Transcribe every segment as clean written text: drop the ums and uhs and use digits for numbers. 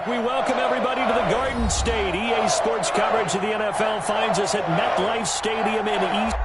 We welcome everybody to the Garden State. EA Sports coverage of the NFL finds us at MetLife Stadium in East.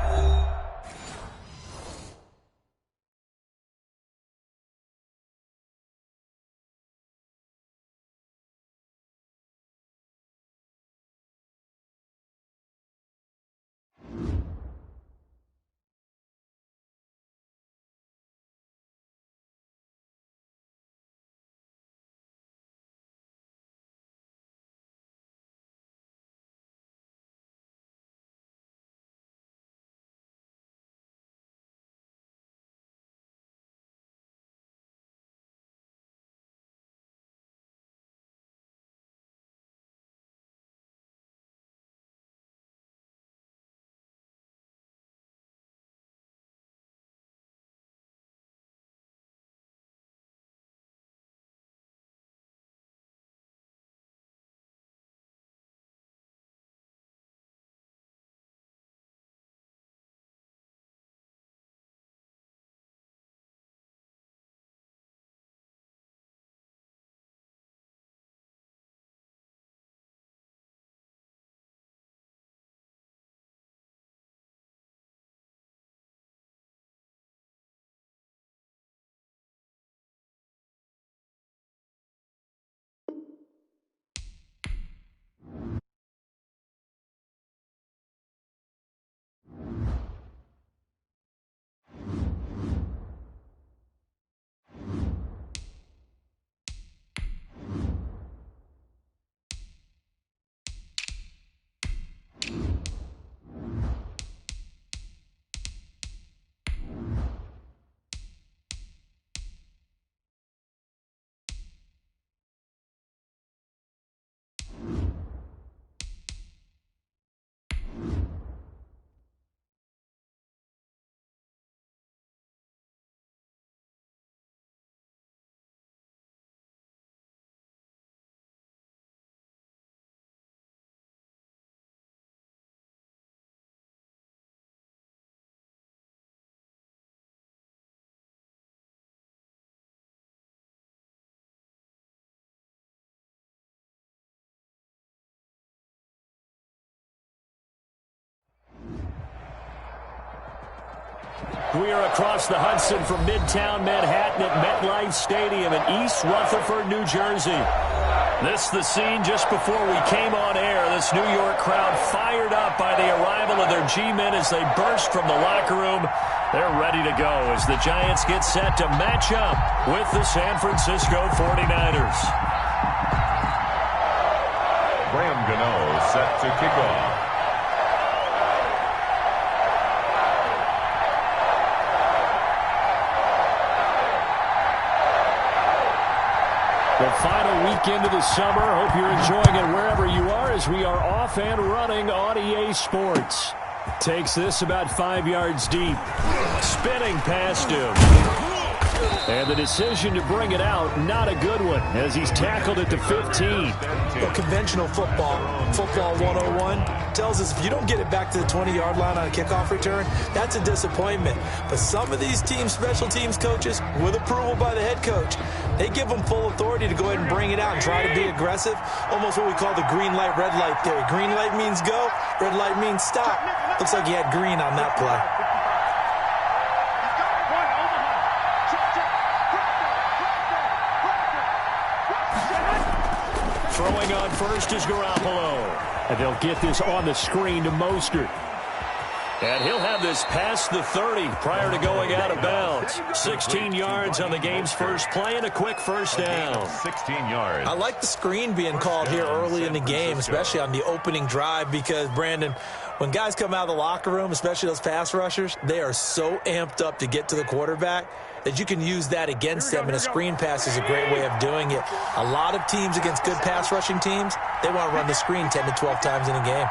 We are across the Hudson from Midtown Manhattan at MetLife Stadium in East Rutherford, New Jersey. This the scene just before we came on air. This New York crowd fired up by the arrival of their G-men as they burst from the locker room. They're ready to go as the Giants get set to match up with the San Francisco 49ers. Graham Gano set to kick off. The final weekend of the summer. Hope you're enjoying it wherever you are as we are off and running on EA Sports. Takes this about 5 yards deep. Spinning past him. And the decision to bring it out, not a good one, as he's tackled at the 15. Well, conventional football 101, tells us if you don't get it back to the 20-yard line on a kickoff return, that's a disappointment. But some of these team special teams coaches, with approval by the head coach, they give them full authority to go ahead and bring it out and try to be aggressive, almost what we call the green light, red light theory. Green light means go, red light means stop. Looks like he had green on that play. Throwing on first is Garoppolo. And they'll get this on the screen to Mostert. And he'll have this past the 30 prior to going out of bounds. 16 yards on the game's first play and a quick first down. 16 yards. I like the screen being called here early in the game, especially on the opening drive, because, Brandon, when guys come out of the locker room, especially those pass rushers, they are so amped up to get to the quarterback that you can use that against them, and a screen pass is a great way of doing it. A lot of teams against good pass rushing teams, they want to run the screen 10 to 12 times in a game.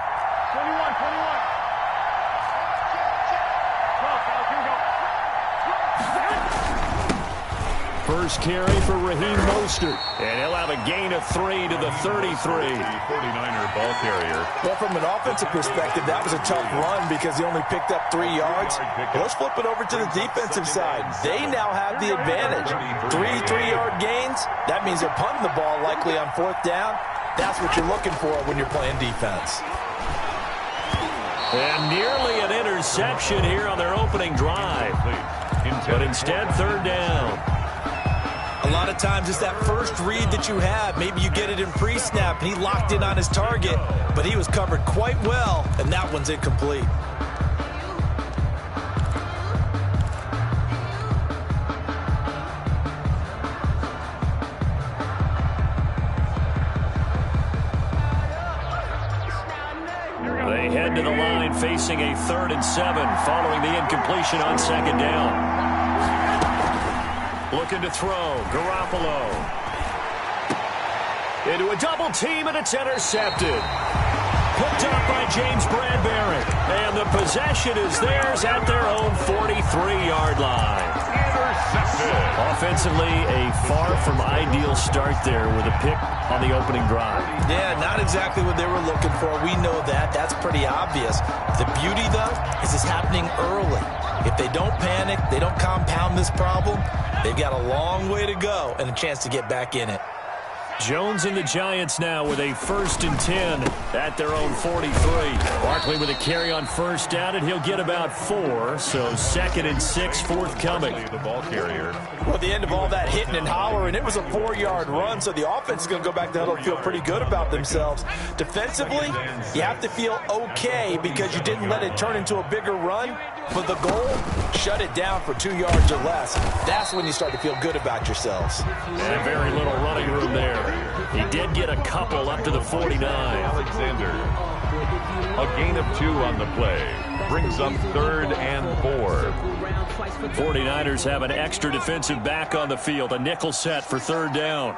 21. First carry for Raheem Mostert. And he'll have a gain of 3 to the 33. The 49er ball carrier. Well, from an offensive perspective, that was a tough run because he only picked up 3 yards. Let's flip it over to the defensive side. They now have the advantage. 3 3-yard gains. That means they're punting the ball likely on 4th down. That's what you're looking for when you're playing defense. And nearly an interception here on their opening drive. But instead, 3rd down. A lot of times it's that first read that you have. Maybe you get it in pre-snap, and he locked in on his target, but he was covered quite well, and that one's incomplete. They head to the line facing a 3rd and 7 following the incompletion on 2nd down. Looking to throw. Garoppolo. Into a double team, and it's intercepted. Picked up by James Bradbury. And the possession is theirs at their own 43-yard line. Intercepted. Offensively, a far from ideal start there with a pick on the opening drive. Yeah, not exactly what they were looking for. We know that. That's pretty obvious. The beauty, though, is it's happening early. If they don't panic, they don't compound this problem, they've got a long way to go and a chance to get back in it. Jones and the Giants now with a 1st and 10 at their own 43. Barkley with a carry on 1st down, and he'll get about 4. So 2nd and 6 forthcoming. The ball carrier. Well, at the end of all that hitting and hollering, it was a 4-yard run, so the offense is going to go back to huddle and feel pretty good about themselves. Defensively, you have to feel okay because you didn't let it turn into a bigger run. But the goal, shut it down for 2 yards or less. That's when you start to feel good about yourselves. And very little running room there. He did get a couple up to the 49. Alexander. A gain of 2 on the play. Brings up 3rd and 4. 49ers have an extra defensive back on the field. A nickel set for 3rd down.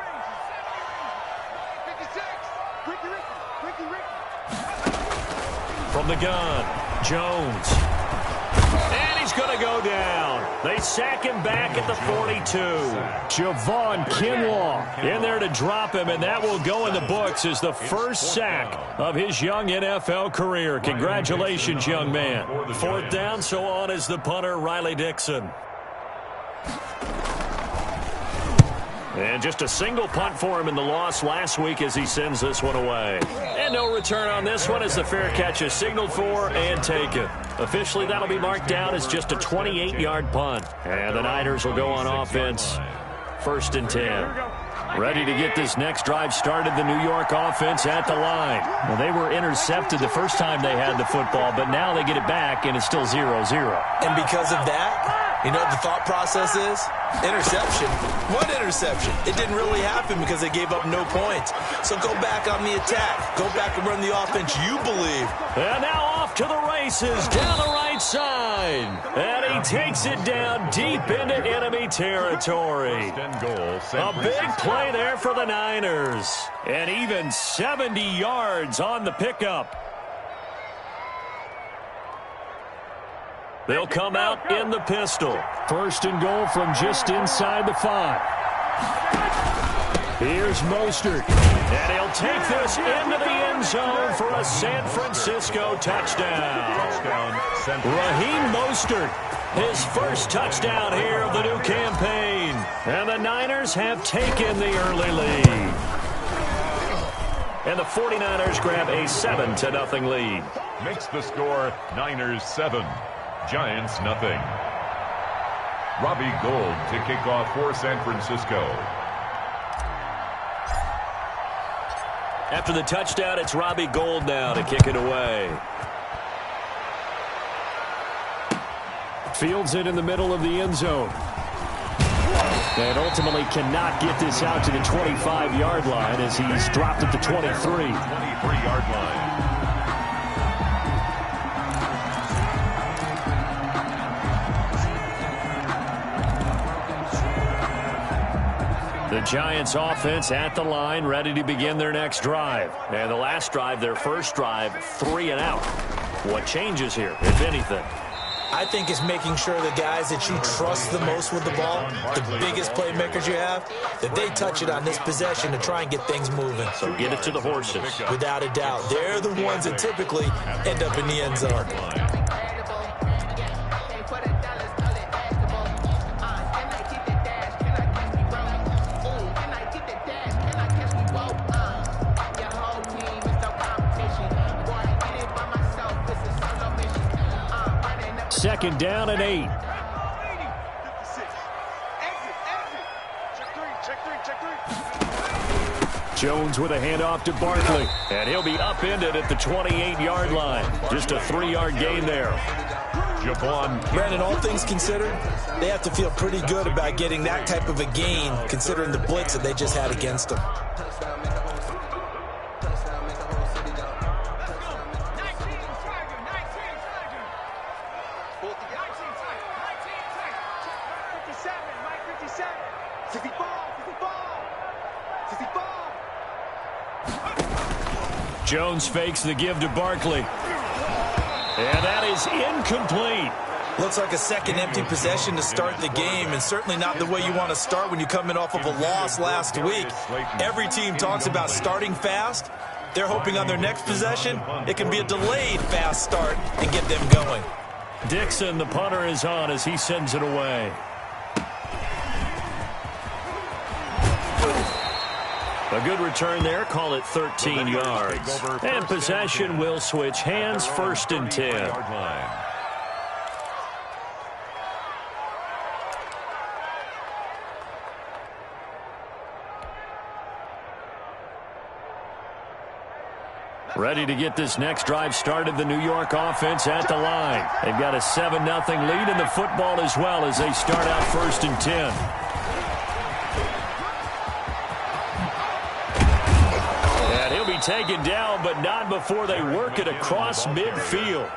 From the gun, Jones. And he's going to go down. They sack him back at the 42. Javon Kinlaw in there to drop him, and that will go in the books as the first sack of his young NFL career. Congratulations, young man. 4th down, so on is the punter, Riley Dixon. And just a single punt for him in the loss last week as he sends this one away. And no return on this one as the fair catch is signaled for and taken. Officially, that'll be marked down as just a 28-yard punt. And the Niners will go on offense. 1st and 10. Ready to get this next drive started, the New York offense at the line. Well, they were intercepted the first time they had the football, but now they get it back, and it's still 0-0. And because of that, you know what the thought process is? Interception. What interception? It didn't really happen because they gave up no points. So go back on the attack. Go back and run the offense you believe. And now off to the races down the right side. And he takes it down deep into enemy territory. A big play there for the Niners. And even 70 yards on the pickup. They'll come out in the pistol. 1st and goal from just inside the 5. Here's Mostert. And he'll take this into the end zone for a San Francisco touchdown. Raheem Mostert, his first touchdown here of the new campaign. And the Niners have taken the early lead. And the 49ers grab a 7-0 lead. Makes the score Niners 7. Giants nothing. Robbie Gould to kick off for San Francisco. After the touchdown, it's Robbie Gould now to kick it away. Fields it in the middle of the end zone. And ultimately cannot get this out to the 25-yard line as he's dropped at the 23. 23-yard line. The Giants offense at the line, ready to begin their next drive. And the last drive, their first drive, 3 and out. What changes here, if anything? I think it's making sure the guys that you trust the most with the ball, the biggest playmakers you have, that they touch it on this possession to try and get things moving. So get it to the horses. Without a doubt. They're the ones that typically end up in the end zone. Second down and 8. Jones with a handoff to Barkley, and he'll be upended at the 28-yard line. Just a 3-yard gain there. Brandon, all things considered, they have to feel pretty good about getting that type of a gain, considering the blitz that they just had against them. Jones fakes the give to Barkley. And that is incomplete. Looks like a second empty possession to start the game, and certainly not the way you want to start when you're coming off of a loss last week. Every team talks about starting fast. They're hoping on their next possession, it can be a delayed fast start and get them going. Dixon, the punter, is on as he sends it away. A good return there. Call it 13 yards. And possession will switch hands. 1st and 10. Ready to get this next drive started. The New York offense at the line. They've got a 7-0 lead in the football as well as they start out 1st and 10. Taken down, but not before they work it across midfield.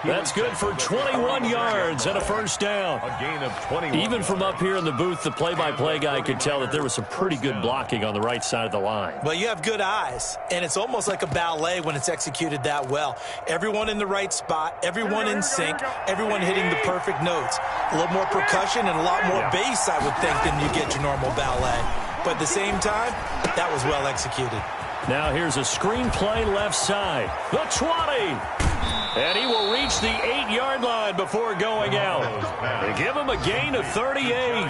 That's good for 21 yards and a 1st down. A gain of 21. Even from up here in the booth, the play-by-play guy could tell that there was some pretty good blocking on the right side of the line. Well, you have good eyes, and it's almost like a ballet when it's executed that well. Everyone in the right spot, everyone in sync, everyone hitting the perfect notes. A little more percussion and a lot more bass, I would think, than you get your normal ballet. But at the same time, that was well executed. Now here's a screen play left side. The 20. And he will reach the 8-yard line before going out. They give him a gain of 38.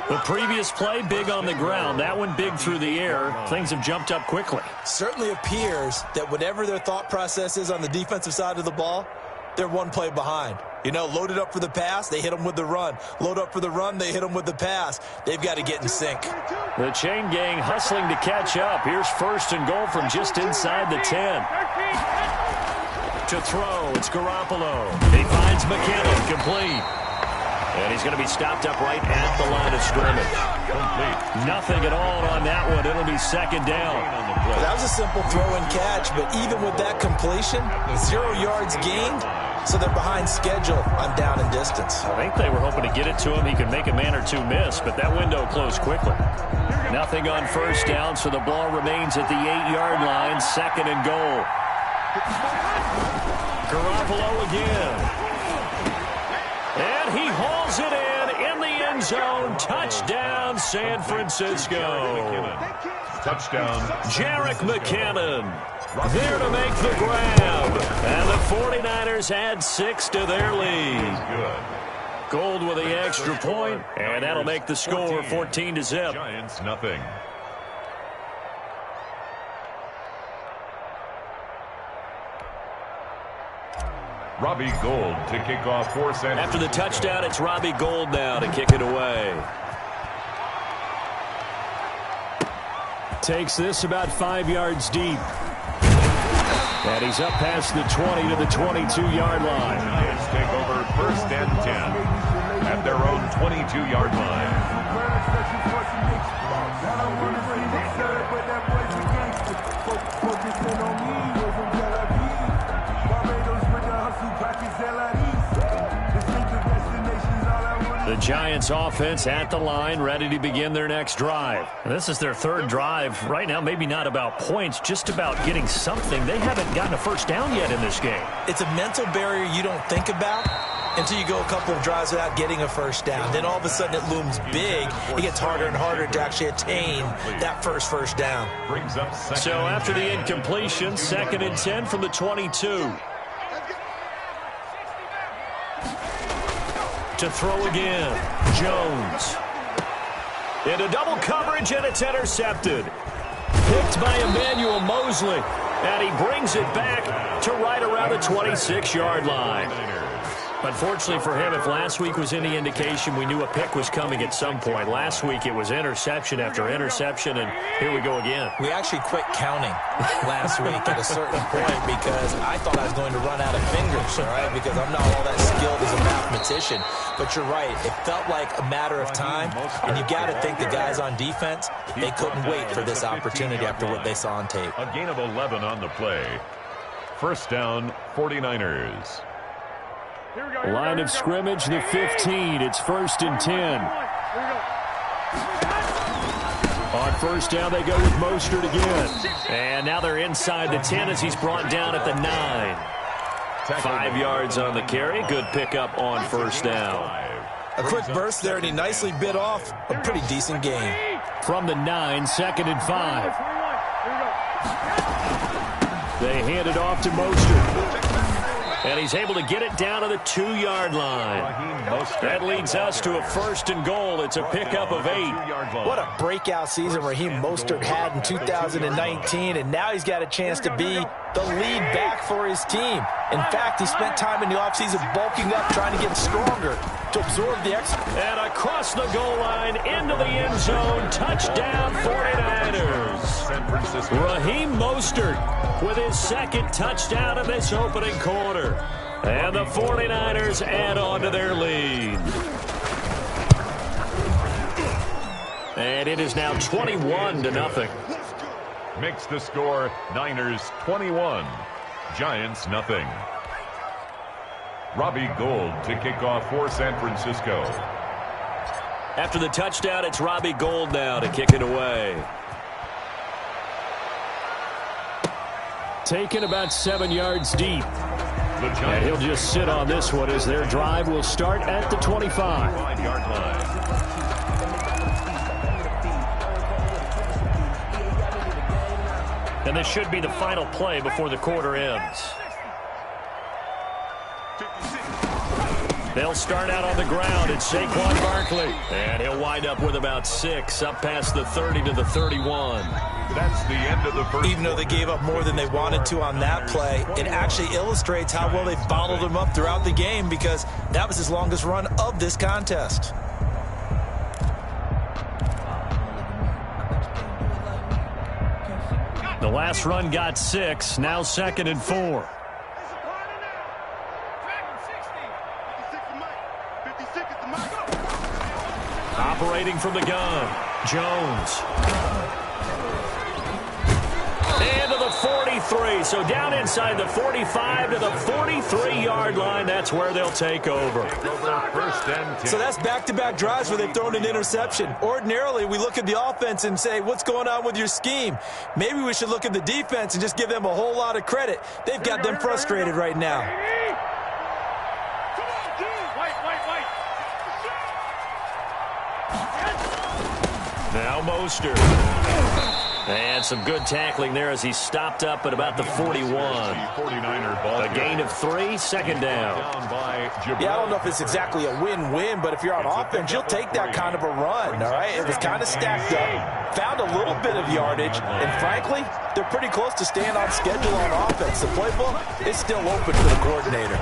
The previous play, big on the ground. That one big through the air. Things have jumped up quickly. Certainly appears that whatever their thought process is on the defensive side of the ball, they're one play behind. You know, loaded up for the pass, they hit them with the run. Load up for the run, they hit them with the pass. They've got to get in sync. The chain gang hustling to catch up. Here's 1st and goal from just inside the 10. To throw, it's Garoppolo. He finds McKinnon, complete. And he's going to be stopped up right at the line of scrimmage. Complete. Nothing at all on that one. It'll be 2nd down. That was a simple throw and catch, but even with that completion, 0 yards gained. So they're behind schedule on down and distance. I think they were hoping to get it to him. He could make a man or two miss, but that window closed quickly. Nothing on 1st down, so the ball remains at the 8-yard line. 2nd and goal. Garoppolo again. And he hauls it in the end zone. Touchdown, San Francisco. Touchdown. Jerick McKinnon there to make the grab. And the 49ers add 6 to their lead. Gold with the extra point, and that'll make the score 14-0. Giants nothing. Robbie Gould to kick off for San Francisco. After the touchdown, it's Robbie Gould now to kick it away. Takes this about 5 yards deep. And he's up past the 20 to the 22-yard line. Giants take over 1st and 10 at their own 22-yard line. The Giants offense at the line, ready to begin their next drive. And this is their 3rd drive. Right now, maybe not about points, just about getting something. They haven't gotten a 1st down yet in this game. It's a mental barrier you don't think about until you go a couple of drives without getting a first down. Then all of a sudden it looms big. It gets harder and harder to actually attain that first down. So after the incompletion, 2nd and 10 from the 22. To throw again, Jones. Into double coverage, and it's intercepted. Picked by Emmanuel Mosley, and he brings it back to right around the 26-yard line. Unfortunately for him, if last week was any indication, we knew a pick was coming at some point. Last week it was interception after interception, and here we go again. We actually quit counting last week at a certain point because I thought I was going to run out of fingers, all right, because I'm not all that skilled as a mathematician. But you're right. It felt like a matter of time, and you got to think the guys on defense, they couldn't wait for this opportunity after what they saw on tape. A gain of 11 on the play. First down, 49ers. Line of scrimmage, the 15. It's 1st and 10. On first down, they go with Mostert again. And now they're inside the 10 as he's brought down at the 9. 5 yards on the carry. Good pickup on first down. A quick burst there, and he nicely bit off a pretty decent gain. From the 9, 2nd and 5. They hand it off to Mostert. And he's able to get it down to the 2-yard line. That leads us to a 1st and goal. It's a pickup of 8. What a breakout season Raheem Mostert had in 2019, and now he's got a chance to be the lead back for his team. In fact, he spent time in the offseason bulking up, trying to get stronger to absorb the extra. And across the goal line, into the end zone, touchdown 49ers. Raheem Mostert with his 2nd touchdown of this opening quarter. And the 49ers add on to their lead. And it is now 21-0. Makes the score Niners 21, Giants nothing. Robbie Gould to kick off for San Francisco. After the touchdown, it's Robbie Gould now to kick it away. Taken about 7 yards deep. And he'll just sit on this one as their drive will start at the 25-yard line. And this should be the final play before the quarter ends. They'll start out on the ground. It's Saquon Barkley. And he'll wind up with about 6 up past the 30 to the 31. That's the end of the first. Even though they gave up more than they wanted to on that play, it actually illustrates how well they followed him up throughout the game because that was his longest run of this contest. The last run got 6. Now 2nd and 4. Operating from the gun, Jones. And to the 43. So down inside the 45 to the 43-yard line. That's where they'll take over. So that's back-to-back drives where they've thrown an interception. Ordinarily, we look at the offense and say, what's going on with your scheme? Maybe we should look at the defense and just give them a whole lot of credit. They've got them frustrated right now. Now Mostert. And some good tackling there as he stopped up at about the 41. A gain of 3, 2nd down. Yeah, I don't know if it's exactly a win-win, but if you're on offense, you'll take that kind of a run, all right? It was kind of stacked up, found a little bit of yardage, and frankly, they're pretty close to staying on schedule on offense. The playbook is still open for the coordinator.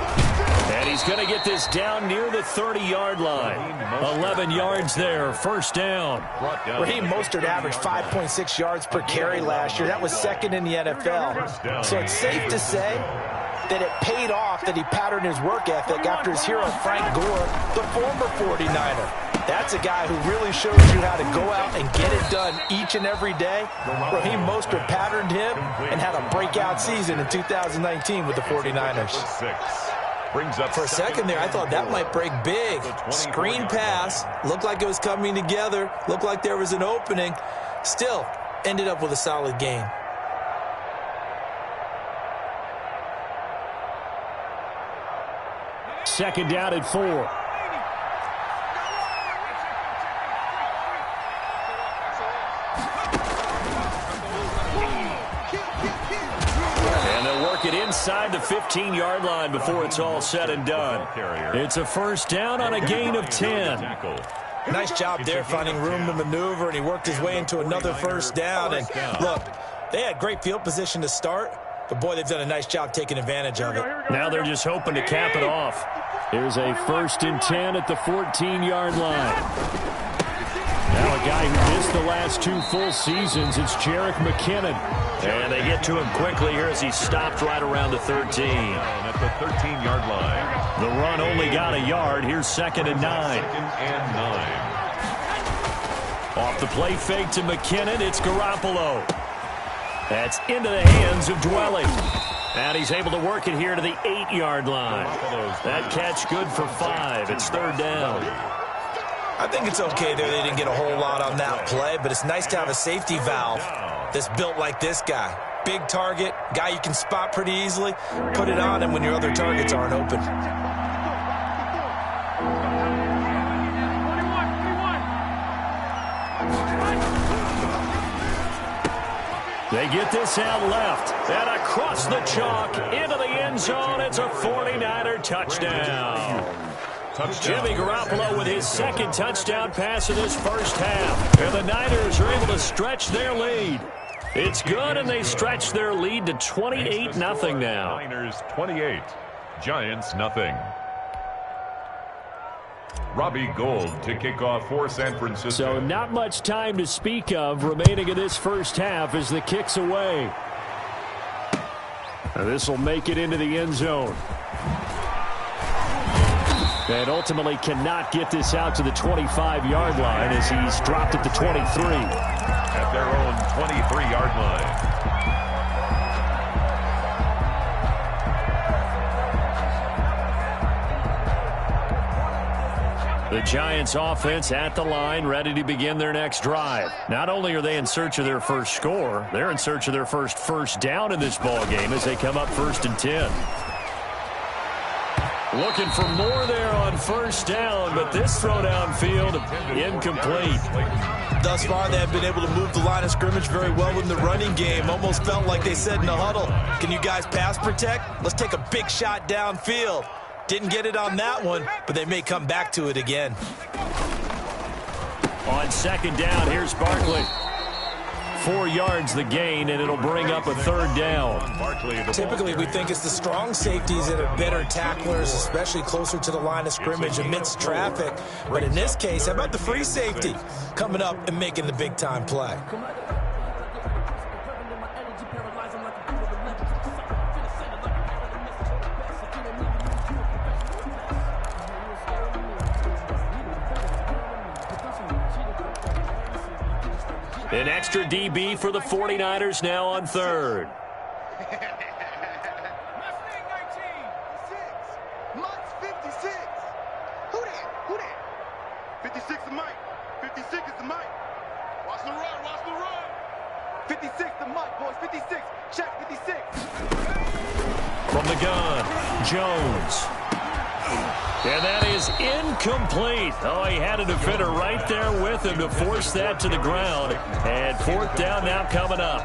And he's going to get this down near the 30-yard line. 11 yards there, 1st down. Raheem Mostert averaged 5.6 yards per carry last year. That was 2nd in the NFL. So it's safe to say that it paid off that he patterned his work ethic after his hero Frank Gore, the former 49er. That's a guy who really shows you how to go out and get it done each and every day. Raheem Mostert patterned him and had a breakout season in 2019 with the 49ers. For a second there, I thought that might break big. Screen pass, looked like it was coming together, looked like there was an opening. Still, ended up with a solid gain. Second down and 4. And they'll work it inside the 15-yard line before it's all said and done. It's a first down on a gain of 10. Nice job there finding room to maneuver, and he worked his way into another first down. And look, they had great field position to start, but boy, they've done a nice job taking advantage of it. Now they're just hoping to cap it off. Here's a first and 10 at the 14-yard line. Now a guy who missed the last 2 full seasons, it's Jerick McKinnon. And they get to him quickly here as he stopped right around the 13. At the 13-yard line. The run only got a yard. Here's second and 9. Second and 9. Off the play fake to McKinnon, it's Garoppolo. That's into the hands of Dwelly. And he's able to work it here to the 8-yard line. That catch good for 5. It's third down. I think it's okay there. They didn't get a whole lot on that play, but it's nice to have a safety valve that's built like this guy. Big target, guy you can spot pretty easily. Put it on him when your other targets aren't open. They get this out left. And across the chalk into the end zone. It's a 49er touchdown. Jimmy Garoppolo with his second touchdown pass in this first half. And the Niners are able to stretch their lead. It's good, and they stretch their lead to 28-0 now. Niners 28, Giants nothing. Robbie Gould to kick off for San Francisco. So not much time to speak of remaining in this first half as the kick's away. This will make it into the end zone. And ultimately cannot get this out to the 25-yard line as he's dropped at the 23. At their own 23-yard line. The Giants offense at the line, ready to begin their next drive. Not only are they in search of their first score, they're in search of their first down in this ball game as they come up 1st and 10. Looking for more there on first down, but this throw downfield incomplete. Thus far, they have been able to move the line of scrimmage very well in the running game. Almost felt like they said in the huddle, can you guys pass protect? Let's take a big shot downfield. Didn't get it on that one, but they may come back to it again. On second down, here's Barkley. 4 yards the gain, and it'll bring up a third down. Typically, we think it's the strong safeties that are better tacklers, especially closer to the line of scrimmage amidst traffic. But in this case, how about the free safety coming up and making the big-time play? An extra DB for the 49ers now on third. Mike's 56. Who that? 56 is Mike. 56 is the Mike. Watch the run. 56 the Mike, boys. 56. Check 56. From the gun, Jones. And that is incomplete. Oh, he had a defender right there with him to force that to the ground. And fourth down now coming up.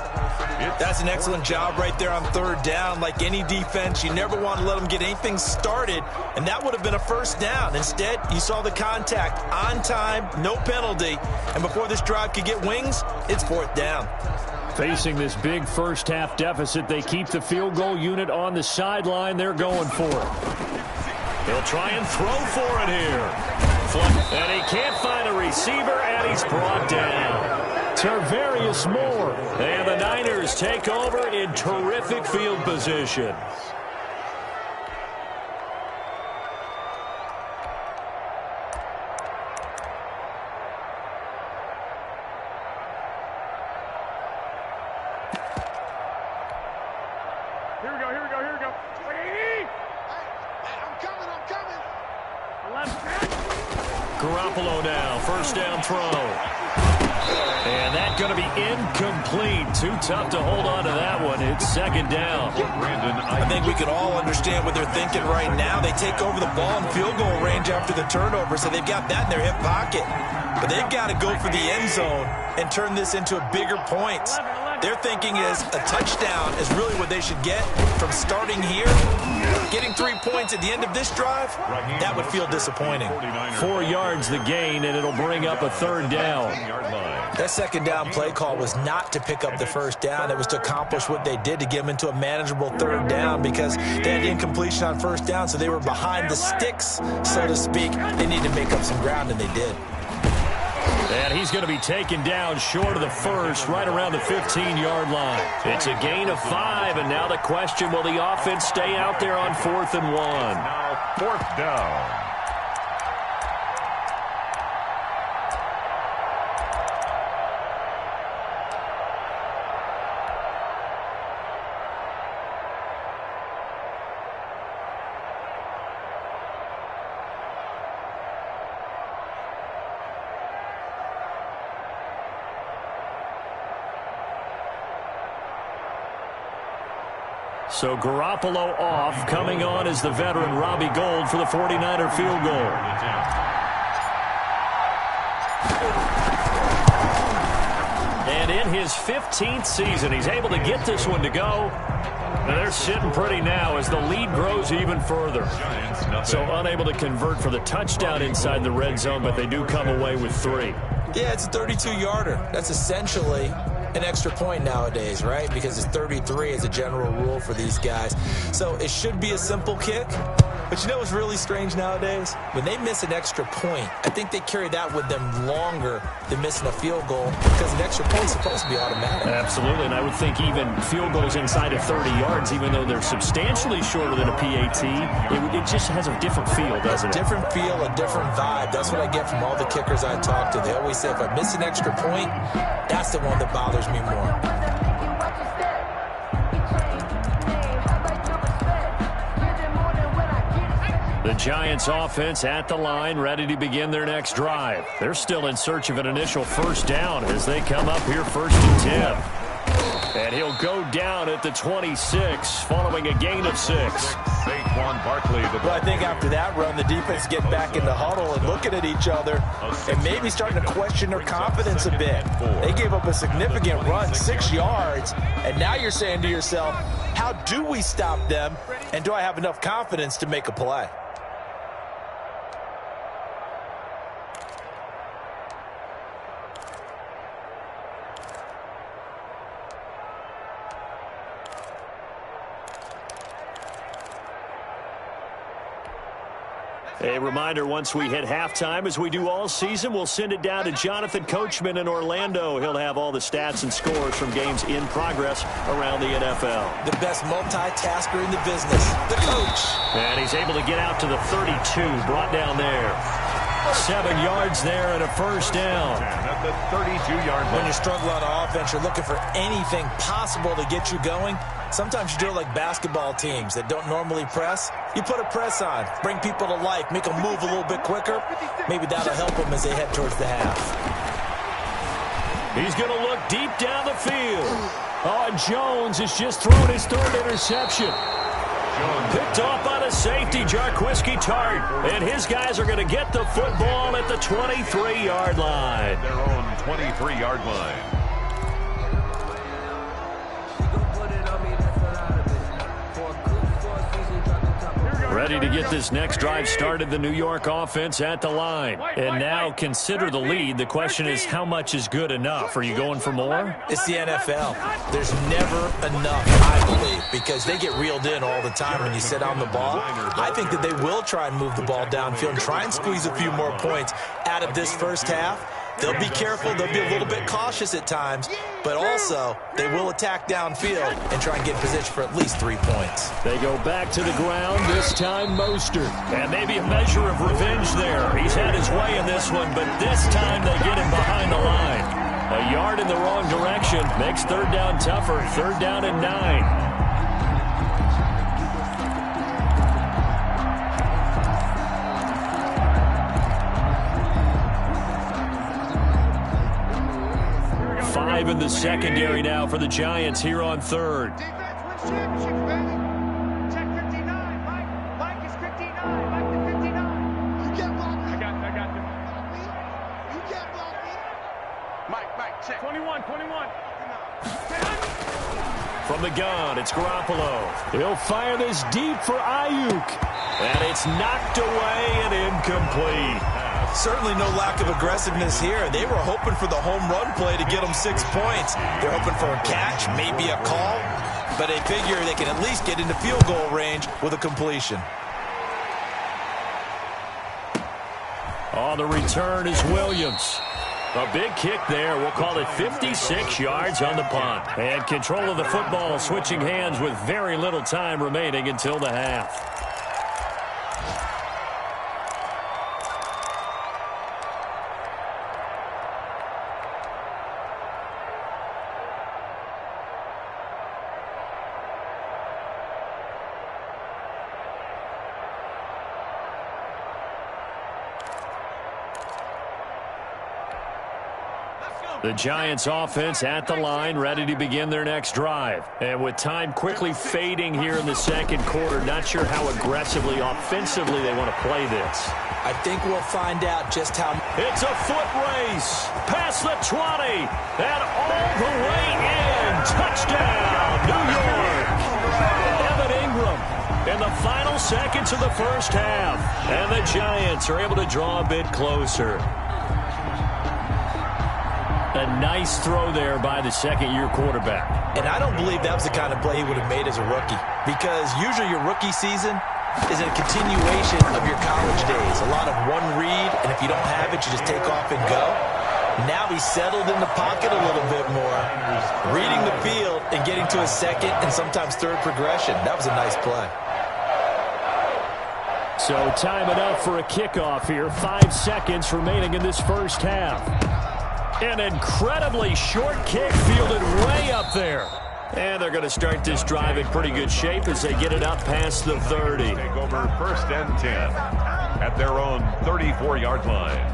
That's an excellent job right there on third down. Like any defense, you never want to let them get anything started, and that would have been a first down. Instead, you saw the contact on time, no penalty, and before this drive could get wings, it's fourth down. Facing this big first half deficit, they keep the field goal unit on the sideline. They're going for it. He'll try and throw for it here. And he can't find a receiver, and he's brought down. Tarvarius Moore. And the Niners take over in terrific field position. Here we go. I'm coming. Garoppolo now, first down throw. And that's going to be incomplete. Too tough to hold on to that one. It's second down. I think we can all understand what they're thinking right now. They take over the ball in field goal range after the turnover, so they've got that in their hip pocket. But they've got to go for the end zone and turn this into a bigger points. Their thinking is a touchdown is really what they should get from starting here. Getting 3 points at the end of this drive, that would feel disappointing. 4 yards the gain, and it'll bring up a third down. That second down play call was not to pick up the first down. It was to accomplish what they did to get them into a manageable third down because they had incompletion on first down, so they were behind the sticks, so to speak. They needed to make up some ground, and they did. And he's going to be taken down short of the first, right around the 15-yard line. It's a gain of 5, and now the question, will the offense stay out there on 4th and 1? Now 4th down. So Garoppolo off. Coming on is the veteran Robbie Gould for the 49er field goal. And in his 15th season, he's able to get this one to go. And they're sitting pretty now as the lead grows even further. So unable to convert for the touchdown inside the red zone, but they do come away with 3. Yeah, it's a 32-yarder. That's essentially an extra point nowadays, right? Because it's 33 as a general rule for these guys. So it should be a simple kick. But you know what's really strange nowadays? When they miss an extra point, I think they carry that with them longer than missing a field goal because an extra point is supposed to be automatic. Absolutely, and I would think even field goals inside of 30 yards, even though they're substantially shorter than a PAT, it just has a different feel, doesn't it? A different feel, a different vibe. That's what I get from all the kickers I talk to. They always say if I miss an extra point, that's the one that bothers me more. The Giants offense at the line, ready to begin their next drive. They're still in search of an initial first down as they come up here 1st and 10. And he'll go down at the 26 following a gain of 6. Saquon Barkley. Well, I think after that run, the defense get back in the huddle and looking at each other and maybe starting to question their confidence a bit. They gave up a significant run, 6 yards, and now you're saying to yourself, how do we stop them, and do I have enough confidence to make a play? A reminder, once we hit halftime, as we do all season, we'll send it down to Jonathan Coachman in Orlando. He'll have all the stats and scores from games in progress around the NFL. The best multitasker in the business, the coach. And he's able to get out to the 32, brought down there. 7 yards there and a first down. At the 32-yard line. When you struggle on offense, you're looking for anything possible to get you going. Sometimes you do it like basketball teams that don't normally press. You put a press on, bring people to life, make them move a little bit quicker. Maybe that'll help them as they head towards the half. He's going to look deep down the field. Oh, Jones has just thrown his 3rd interception. Picked off by the safety, Jarquiski Tart. And his guys are going to get the football at the 23-yard line. Their own 23-yard line. Ready to get this next drive started, the New York offense at the line. And now consider the lead. The question is, how much is good enough? Are you going for more? It's the NFL. There's never enough, I believe, because they get reeled in all the time when you sit on the ball. I think that they will try and move the ball downfield and try and squeeze a few more points out of this first half. They'll be careful. They'll be a little bit cautious at times, but also they will attack downfield and try and get in position for at least 3 points. They go back to the ground, this time Mostert. And maybe a measure of revenge there. He's had his way in this one, but this time they get him behind the line. A yard in the wrong direction makes 3rd down tougher. 3rd down and 9. 5 in the secondary now for the Giants here on third. Defense wins championships, baby. Check 59. Mike is 59. Mike the 59. You can't block me. I got you. You can't block me. Mike, check. 21. From the gun, it's Garoppolo. He'll fire this deep for Ayuk. And it's knocked away and incomplete. Certainly no lack of aggressiveness here. They were hoping for the home run play to get them 6 points. They're hoping for a catch, maybe a call, but they figure they can at least get into field goal range with a completion. On the return is Williams. A big kick there. We'll call it 56 yards on the punt. And control of the football switching hands with very little time remaining until the half. The Giants offense at the line, ready to begin their next drive. And with time quickly fading here in the second quarter, not sure how aggressively, offensively they want to play this. I think we'll find out just how. It's a foot race past the 20 and all the way in. Touchdown, New York. Evan Ingram in the final seconds of the first half. And the Giants are able to draw a bit closer. A nice throw there by the second-year quarterback. And I don't believe that was the kind of play he would have made as a rookie, because usually your rookie season is a continuation of your college days. A lot of one read, and if you don't have it, you just take off and go. Now he's settled in the pocket a little bit more, reading the field and getting to a second and sometimes third progression. That was a nice play. So time enough for a kickoff here. 5 seconds remaining in this first half. An incredibly short kick fielded way up there. And they're going to start this drive in pretty good shape as they get it up past the 30. Take over first and 10 at their own 34-yard line.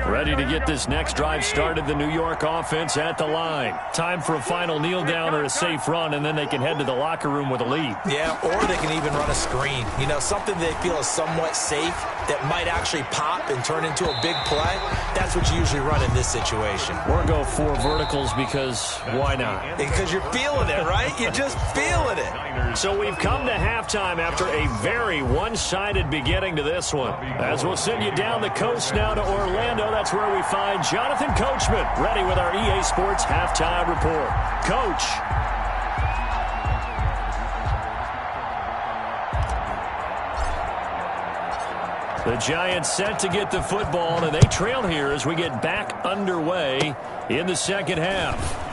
Ready to get this next drive started, the New York offense at the line. Time for a final kneel down or a safe run, and then they can head to the locker room with a lead. Yeah, or they can even run a screen. You know, something they feel is somewhat safe that might actually pop and turn into a big play. That's what you usually run in this situation. Or go 4 verticals because why not? Because you're feeling it, right? You're just feeling it. So we've come to halftime after a very one-sided beginning to this one. As we'll send you down the coast now to Orlando, that's where we find Jonathan Coachman, ready with our EA Sports Halftime Report. Coach. The Giants set to get the football, and they trail here as we get back underway in the second half.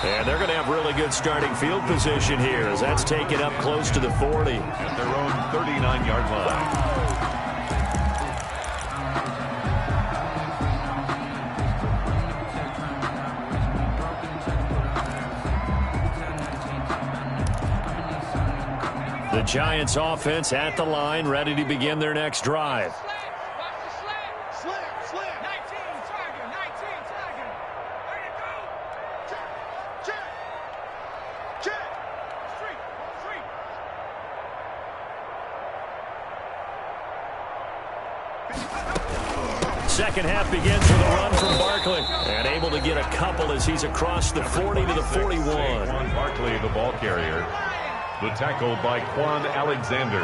And they're going to have really good starting field position here as that's taken up close to the 40. At their own 39-yard line. The Giants offense at the line, ready to begin their next drive. Second half begins with a run from Barkley. And able to get a couple as he's across the 40 to the 41. Barkley, the ball carrier. The tackle by Quan Alexander.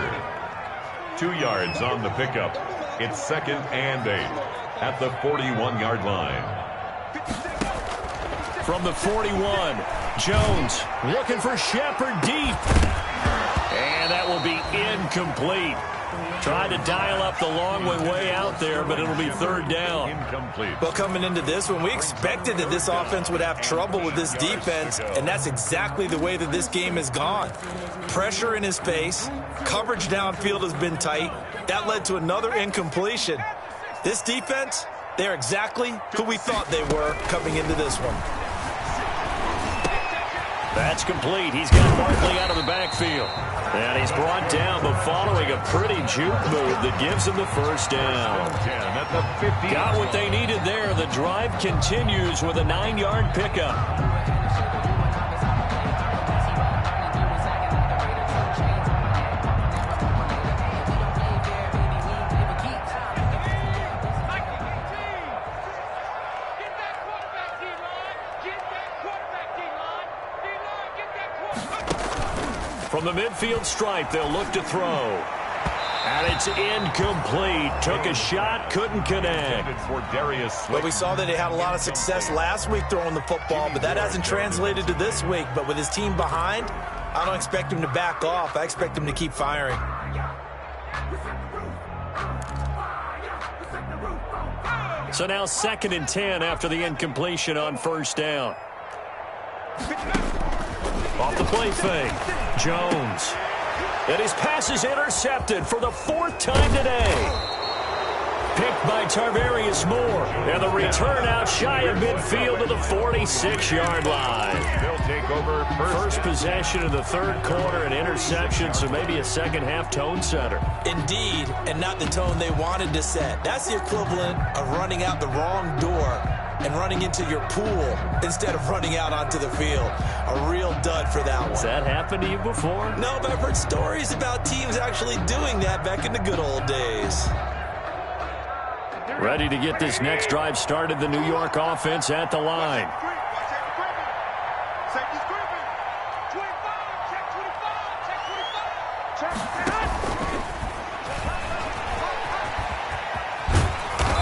2 yards on the pickup. It's 2nd and 8 at the 41-yard line. From the 41, Jones looking for Shepard deep. And that will be incomplete. Tried to dial up the long way out there, but it'll be 3rd down. Incomplete. Well, coming into this one, we expected that this offense would have trouble with this defense, and that's exactly the way that this game has gone. Pressure in his face, coverage downfield has been tight. That led to another incompletion. This defense, they're exactly who we thought they were coming into this one. That's complete. He's got Barkley out of the backfield. And he's brought down, but following a pretty juke move that gives him the first down. Got what they needed there. The drive continues with a 9-yard pickup. From the midfield stripe, they'll look to throw. And it's incomplete. Took a shot, couldn't connect. Well, we saw that he had a lot of success last week throwing the football, but that hasn't translated to this week. But with his team behind, I don't expect him to back off. I expect him to keep firing. So now 2nd and 10 after the incompletion on first down. Off the play fake, Jones. And his pass is intercepted for the 4th time today. Picked by Tarvarius Moore. And the return out shy of midfield to the 46-yard line. They'll take over First possession of the 3rd quarter, an interception, so maybe a second-half tone setter. Indeed, and not the tone they wanted to set. That's the equivalent of running out the wrong door and running into your pool instead of running out onto the field. A real dud for that one. Has that happened to you before? No, but I've heard stories about teams actually doing that back in the good old days. Ready to get this next drive started, the New York offense at the line.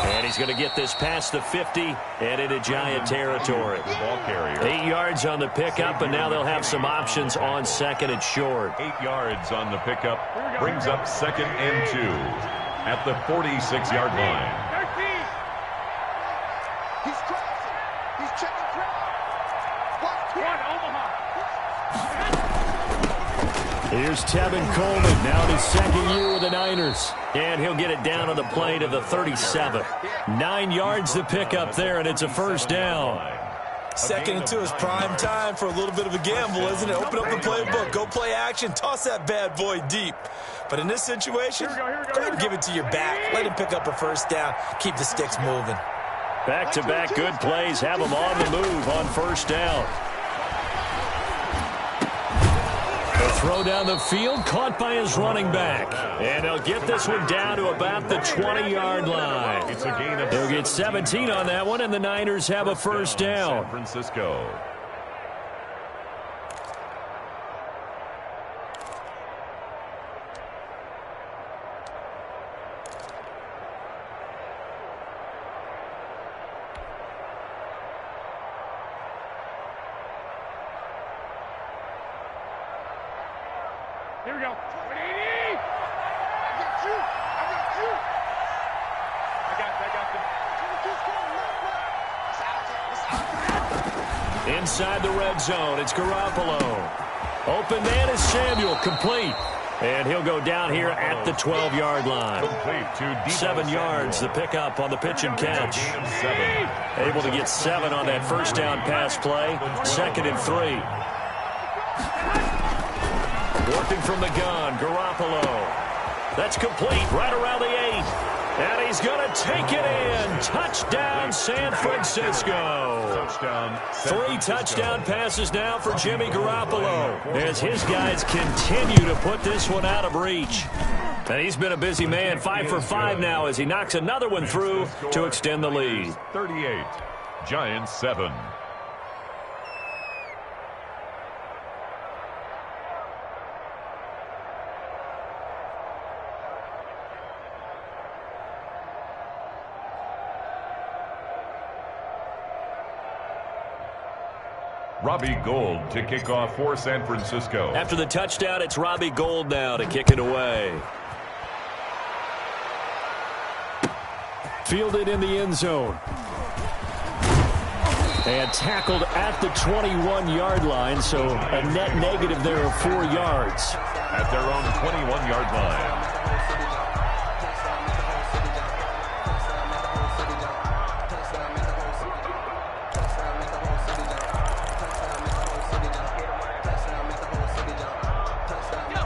And he's going to get this past the 50 and into Giant territory. 8 yards on the pickup, and now they'll have some options on 2nd and short. 8 yards on the pickup. Brings up 2nd and 2 at the 46-yard line. He's crossing. He's checking crowd. Watch Omaha. Here's Tevin Coleman, now in his 2nd year with the Niners. And he'll get it down on the play to the 37. 9 yards to pick up there, and it's a first down. 2nd and 2 is prime time for a little bit of a gamble, isn't it? Open up the playbook, go play action, toss that bad boy deep. But in this situation, go ahead and give it to your back. Let him pick up a first down. Keep the sticks moving. Back-to-back good plays have them on the move on first down. The throw down the field, caught by his running back. And they'll get this one down to about the 20-yard line. It's a gain of They'll get 17 on that one, and the Niners have a first down. San Francisco. Here we go. 180. I got you. I got you. Inside the red zone, it's Garoppolo. Open man is Samuel, complete. And he'll go down here at the 12-yard line. 7 yards, the pickup on the pitch and catch. Able to get 7 on that first down pass play. 2nd and 3. Working from the gun, Garoppolo. That's complete, right around the 8. And he's going to take it in. Touchdown, San Francisco. 3 touchdown passes now for Jimmy Garoppolo as his guys continue to put this one out of reach. And he's been a busy man, 5 for 5 now as he knocks another one through to extend the lead. 38, Giants 7. Robbie Gould to kick off for San Francisco. After the touchdown, it's Robbie Gould now to kick it away. Fielded in the end zone. And tackled at the 21-yard line, so a net negative there of 4 yards. At their own 21-yard line.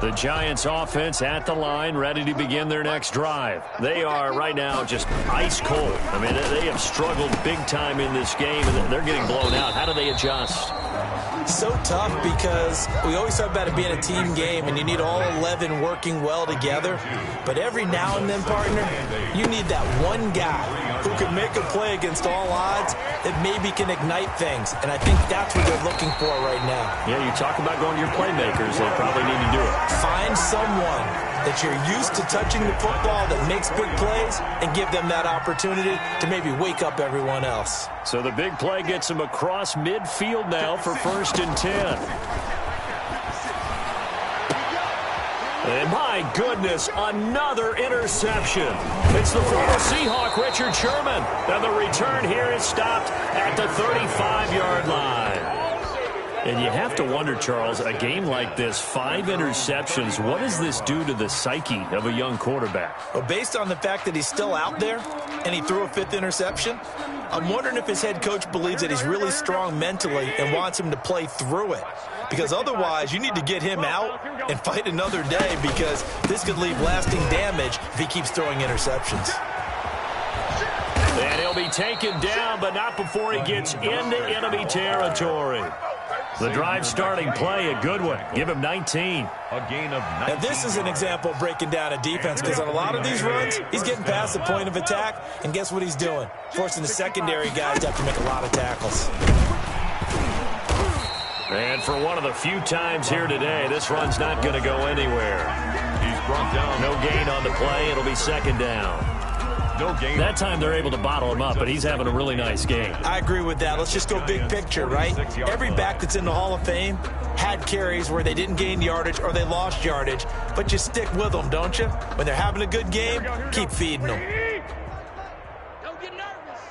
The Giants offense at the line, ready to begin their next drive. They are right now just ice cold. I mean, they have struggled big time in this game, and they're getting blown out. How do they adjust? So tough because we always talk about it being a team game, and you need all 11 working well together. But every now and then, partner, you need that one guy who can make a play against all odds that maybe can ignite things. And I think that's what they're looking for right now. Yeah, you talk about going to your playmakers. They probably need to do it. Find someone that you're used to touching the football that makes big plays and give them that opportunity to maybe wake up everyone else. So the big play gets him across midfield now for 1st and 10. And my goodness, another interception. It's the former Seahawk, Richard Sherman. And the return here is stopped at the 35-yard line. And you have to wonder, Charles, a game like this, 5 interceptions, what does this do to the psyche of a young quarterback? Well, based on the fact that he's still out there and he threw a 5th interception, I'm wondering if his head coach believes that he's really strong mentally and wants him to play through it. Because otherwise, you need to get him out and fight another day, because this could leave lasting damage if he keeps throwing interceptions. And he'll be taken down, but not before he gets into enemy territory. The drive starting play, a good one. Give him 19. A gain of 19. And this is an example of breaking down a defense, because on a lot of these runs, he's getting past the point of attack, and guess what he's doing? Forcing the secondary guys to have to make a lot of tackles. And for one of the few times here today, this run's not going to go anywhere. He's brought down. No gain on the play. It'll be 2nd down. No gain. That time they're able to bottle him up, but he's having a really nice game. I agree with that. Let's just go big picture, right? Every back that's in the Hall of Fame had carries where they didn't gain yardage or they lost yardage, but you stick with them, don't you? When they're having a good game, keep feeding them. Don't get nervous.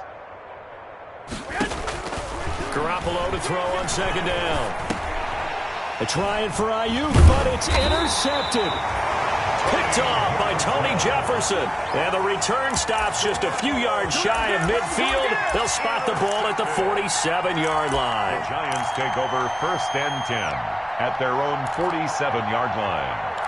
Garoppolo to throw on 2nd down. A trying for Ayuk, but it's intercepted. Picked off by Tony Jefferson. And the return stops just a few yards shy of midfield. They'll spot the ball at the 47-yard line. The Giants take over 1st and 10 at their own 47-yard line.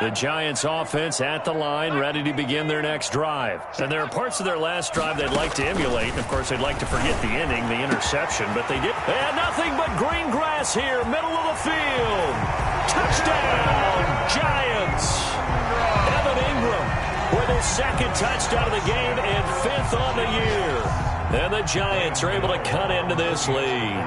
The Giants offense at the line, ready to begin their next drive. And there are parts of their last drive they'd like to emulate. Of course, they'd like to forget the ending, the interception, but they did. And nothing but green grass here, middle of the field. Touchdown, Giants. Evan Ingram with his 2nd touchdown of the game and 5th on the year. And the Giants are able to cut into this lead.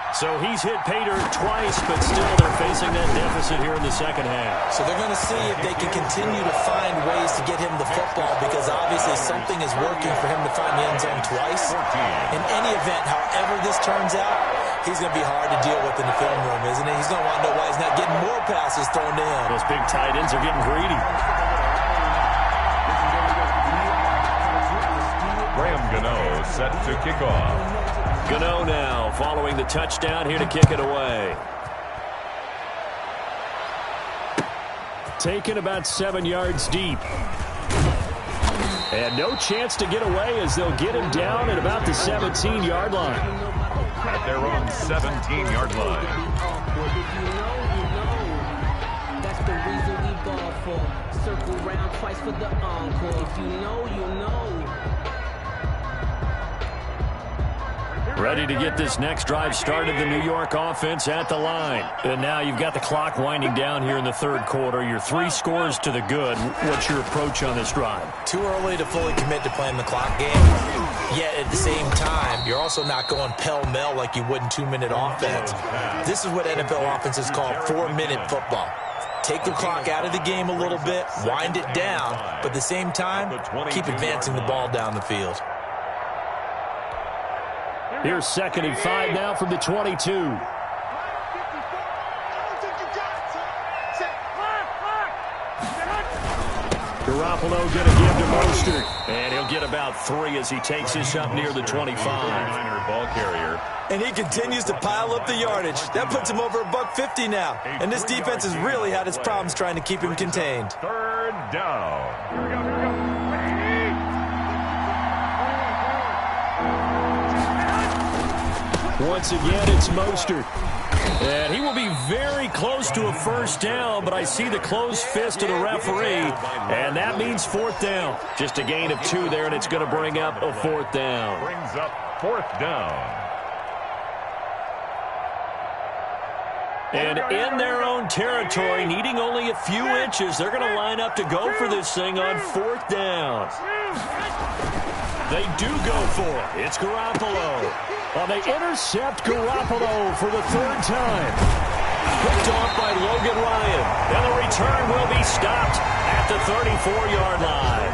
So he's hit pay dirt twice, but still they're facing that deficit here in the 2nd half. So they're going to see if they can continue to find ways to get him the football, because obviously something is working for him to find the end zone twice. In any event, however this turns out, he's going to be hard to deal with in the film room, isn't he? He's going to want to know why he's not getting more passes thrown to him. Those big tight ends are getting greedy. Graham Gano set to kick off. Gano now following the touchdown here to kick it away. Taken about 7 yards deep. And no chance to get away as they'll get him down at about the 17-yard line. At their own 17-yard line. That's the reason we ball for. Circle round twice for the encore. If you know, you know. Ready to get this next drive started, the New York offense at the line. And now you've got the clock winding down here in the 3rd quarter. You're 3 scores to the good. What's your approach on this drive? Too early to fully commit to playing the clock game. Yet at the same time, you're also not going pell-mell like you would in 2-minute offense. This is what NFL offenses call 4-minute football. Take the clock out of the game a little bit, wind it down, but at the same time, keep advancing the ball down the field. Here's 2nd and 5 now from the 22. Garoppolo going to give to Mostert. And he'll get about 3 as he takes this up near the 25. Ball carrier. And he continues to pile up the yardage. That puts him over $150 now. And this defense has really had its problems trying to keep him contained. 3rd down. once again, it's Mostert. And he will be very close to a first down, but I see the closed fist of the referee, and that means fourth down. Just a gain of 2 there, and it's going to bring up a fourth down. Brings up fourth down. And in their own territory, needing only a few inches, they're going to line up to go for this thing on fourth down. They do go for it. It's Garoppolo. They intercept Garoppolo for the 3rd time. Picked off by Logan Ryan. And the return will be stopped at the 34-yard line.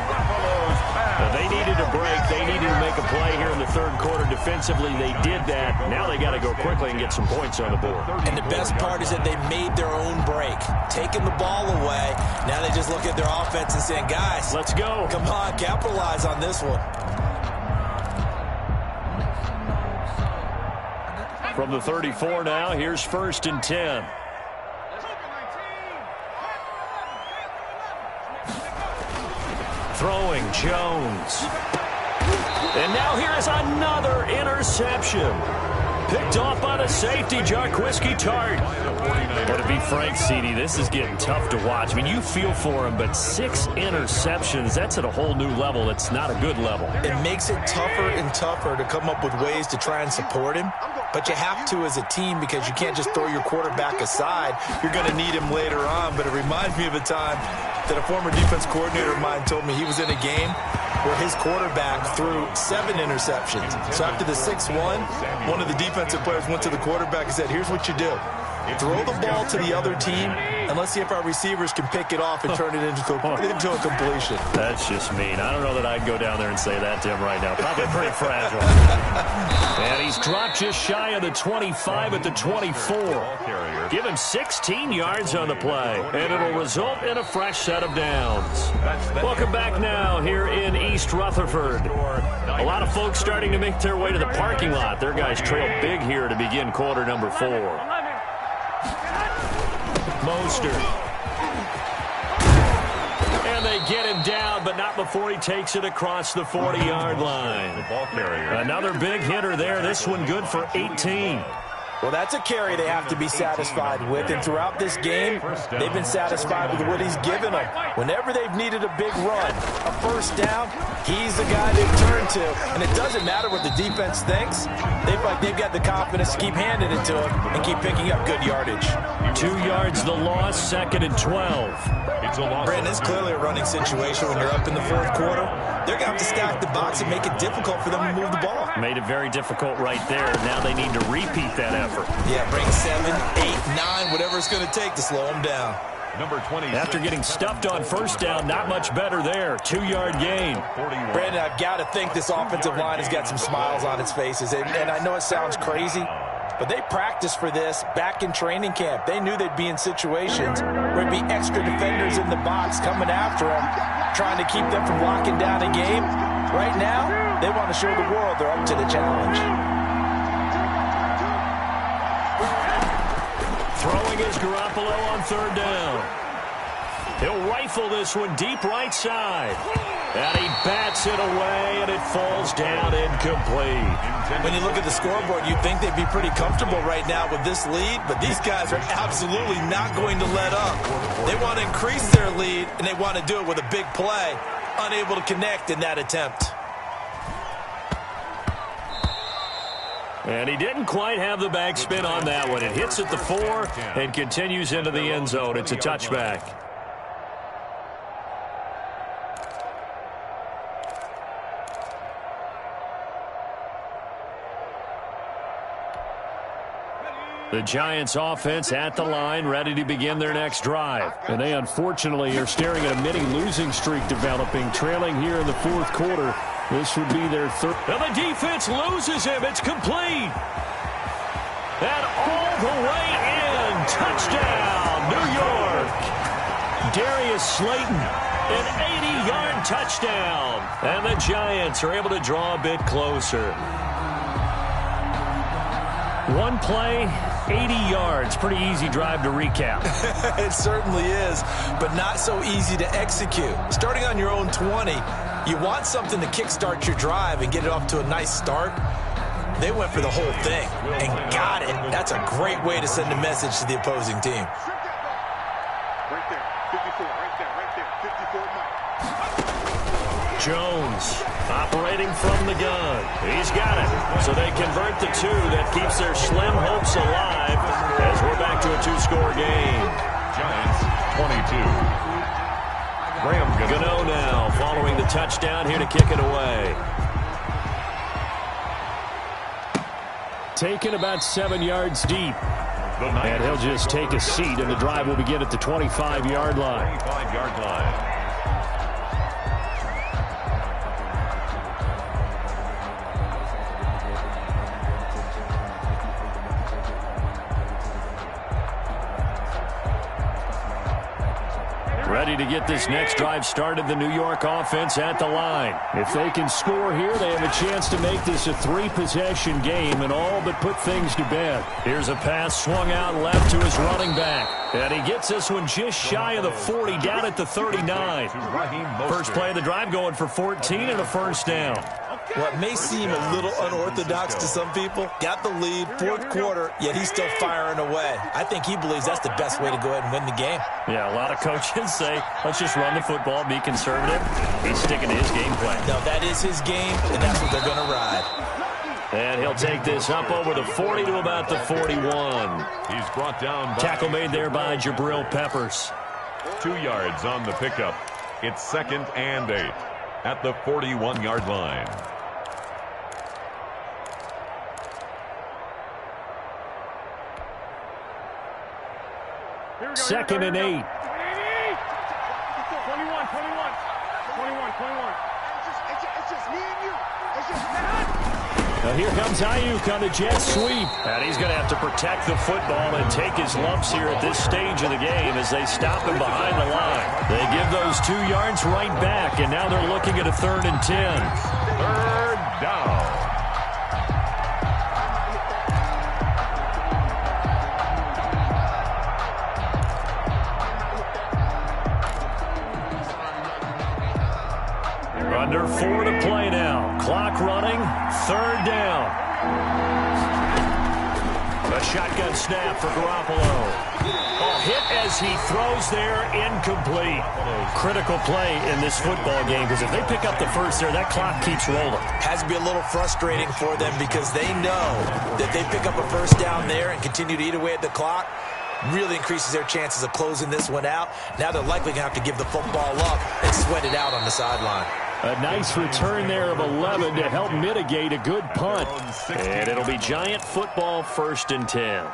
They needed a break. They needed to make a play here in the 3rd quarter. Defensively, they did that. Now they got to go quickly and get some points on the board. And the best part is that they made their own break, taking the ball away. Now they just look at their offense and saying, guys, let's go. Come on, capitalize on this one. From the 34 now, here's 1st and 10. Throwing Jones. And now here is another interception. Picked off by the safety, Jarquiski Tart. But to be frank, CD, this is getting tough to watch. I mean, you feel for him, but 6 interceptions, that's at a whole new level. It's not a good level. It makes it tougher and tougher to come up with ways to try and support him. But you have to as a team because you can't just throw your quarterback aside. You're going to need him later on. But it reminds me of a time that a former defense coordinator of mine told me he was in a game where his quarterback threw 7 interceptions. So after the 6-1, one of the defensive players went to the quarterback and said, here's what you do. Throw the ball to the other team, and let's see if our receivers can pick it off and turn it into a completion. That's just mean. I don't know that I'd go down there and say that to him right now. Probably pretty fragile. And he's dropped just shy of the 25 at the 24. Give him 16 yards on the play, and it'll result in a fresh set of downs. Welcome back now here in East Rutherford. A lot of folks starting to make their way to the parking lot. Their guys trail big here to begin quarter number 4. Mostert. And they get him down, but not before he takes it across the 40-yard line. The ball carrier. Another big hitter there. This one good for 18. Well, that's a carry they have to be satisfied with. And throughout this game, they've been satisfied with what he's given them. Whenever they've needed a big run, a first down, he's the guy they've turned to. And it doesn't matter what the defense thinks. They feel like they've got the confidence to keep handing it to him and keep picking up good yardage. 2 yards the loss, 2nd and 12. It's a loss. Brandon, it's clearly a running situation when you're up in the 4th quarter. They're going to have to stack the box and make it difficult for them to move the ball. Made it very difficult right there. Now they need to repeat that effort. Yeah, bring 7, 8, 9, whatever it's going to take to slow them down. Number 20. After getting stuffed on first down, not much better there. 2-yard gain. Brandon, I've got to think this offensive line has got some smiles on its faces. And I know it sounds crazy, but they practiced for this back in training camp. They knew they'd be in situations where there'd be extra defenders in the box coming after them, trying to keep them from locking down a game. Right now, they want to show the world they're up to the challenge. Throwing is Garoppolo on 3rd down. He'll rifle this one deep right side. And he bats it away, and it falls down incomplete. When you look at the scoreboard, you'd think they'd be pretty comfortable right now with this lead, but these guys are absolutely not going to let up. They want to increase their lead, and they want to do it with a big play. Unable to connect in that attempt. And he didn't quite have the backspin on that one. It hits at the 4 and continues into the end zone. It's a touchback. The Giants offense at the line, ready to begin their next drive. And they unfortunately are staring at a mini losing streak developing, trailing here in the 4th quarter. This would be their 3rd. And the defense loses him. It's complete. And all the way in. Touchdown, New York. Darius Slayton, an 80-yard touchdown. And the Giants are able to draw a bit closer. One play, 80 yards. Pretty easy drive to recap. It certainly is, but not so easy to execute. Starting on your own 20, you want something to kickstart your drive and get it off to a nice start. They went for the whole thing and got it. That's a great way to send a message to the opposing team. Right there, 54, right there, 54 Mike. Jones operating from the gun. He's got it. So they convert the two. That keeps their slim hopes alive as we're back to a two-score game. Giants 22. Graham Gano now following the touchdown here to kick it away. Taken about 7 yards deep. And he'll just take a seat, and the drive will begin at the 25-yard line. 25-yard line. Ready to get this next drive started, the New York offense at the line. If they can score here, they have a chance to make this a 3-possession game and all but put things to bed. Here's a pass swung out left to his running back. And he gets this one just shy of the 40, down at the 39. First play of the drive going for 14 and a first down. What may seem a little unorthodox to some people, got the lead, fourth quarter, yet he's still firing away. I think he believes that's the best way to go ahead and win the game. Yeah, a lot of coaches say, let's just run the football, be conservative. He's sticking to his game plan. No, that is his game, and that's what they're going to ride. And he'll take this up over the 40 to about the 41. He's brought down by tackle made there by Jabril Peppers. 2 yards on the pickup. It's 2nd and 8 at the 41-yard line. Second and 8. 21. It's just me and you. It's just me. Now here comes Ayuk on the jet sweep. And he's going to have to protect the football and take his lumps here at this stage of the game as they stop him behind the line. They give those 2 yards right back, and now they're looking at a 3rd and 10. 3rd down. Under 4 to play now. Clock running. 3rd down. A shotgun snap for Garoppolo. Oh, hit as he throws there, incomplete. Critical play in this football game because if they pick up the first there, that clock keeps rolling. Has to be a little frustrating for them because they know that they pick up a first down there and continue to eat away at the clock. Really increases their chances of closing this one out. Now they're likely going to have to give the football up and sweat it out on the sideline. A nice return there of 11 to help mitigate a good punt. And it'll be Giant football 1st and 10.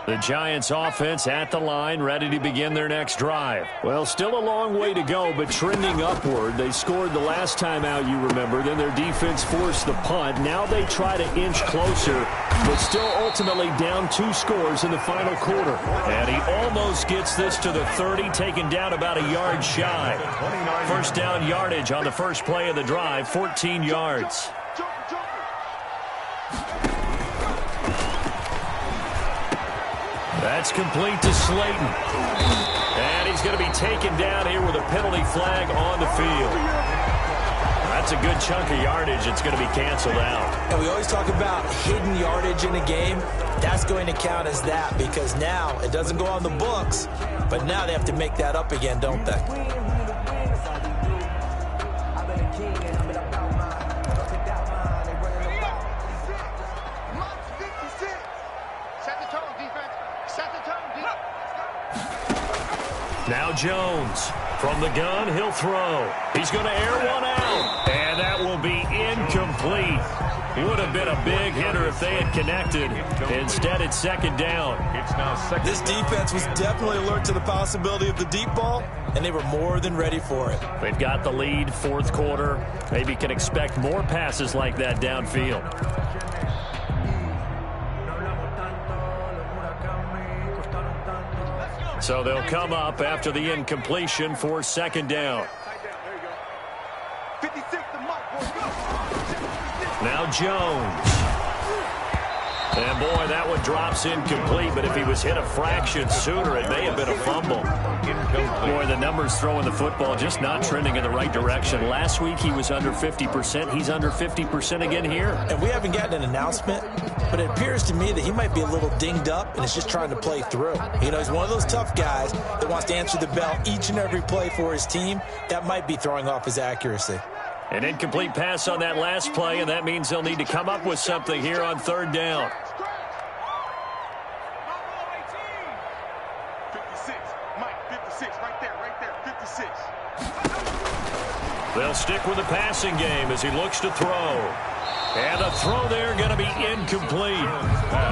The Giants offense at the line, ready to begin their next drive. Well, still a long way to go, but trending upward. They scored the last time out, you remember. Then their defense forced the punt. Now they try to inch closer, but still ultimately down 2 scores in the final quarter. And he almost gets this to the 30, taken down about a yard shy. First down yardage on the first play of the drive, 14 yards. That's complete to Slayton. And he's going to be taken down here with a penalty flag on the field. That's a good chunk of yardage. It's going to be canceled out. And we always talk about hidden yardage in a game. That's going to count as that because now it doesn't go on the books, but now they have to make that up again, don't they? Now Jones from the gun, he'll throw. He's going to air one out, and that will be incomplete. Would have been a big hitter if they had connected. Instead, it's 2nd down. It's now 2nd. This defense was definitely alert to the possibility of the deep ball, and they were more than ready for it. They've got the lead, 4th quarter. Maybe can expect more passes like that downfield. So they'll come up after the incompletion for 2nd down. 56 to Mike, boys. Now Jones. And, boy, that one drops incomplete, but if he was hit a fraction sooner, it may have been a fumble. Boy, the numbers throwing the football just not trending in the right direction. Last week he was under 50%. He's under 50% again here. And we haven't gotten an announcement, but it appears to me that he might be a little dinged up and is just trying to play through. You know, he's one of those tough guys that wants to answer the bell each and every play for his team. That might be throwing off his accuracy. An incomplete pass on that last play, and that means they'll need to come up with something here on third down. 56, Mike, 56, right there, 56. They'll stick with the passing game as he looks to throw. And the throw there going to be incomplete.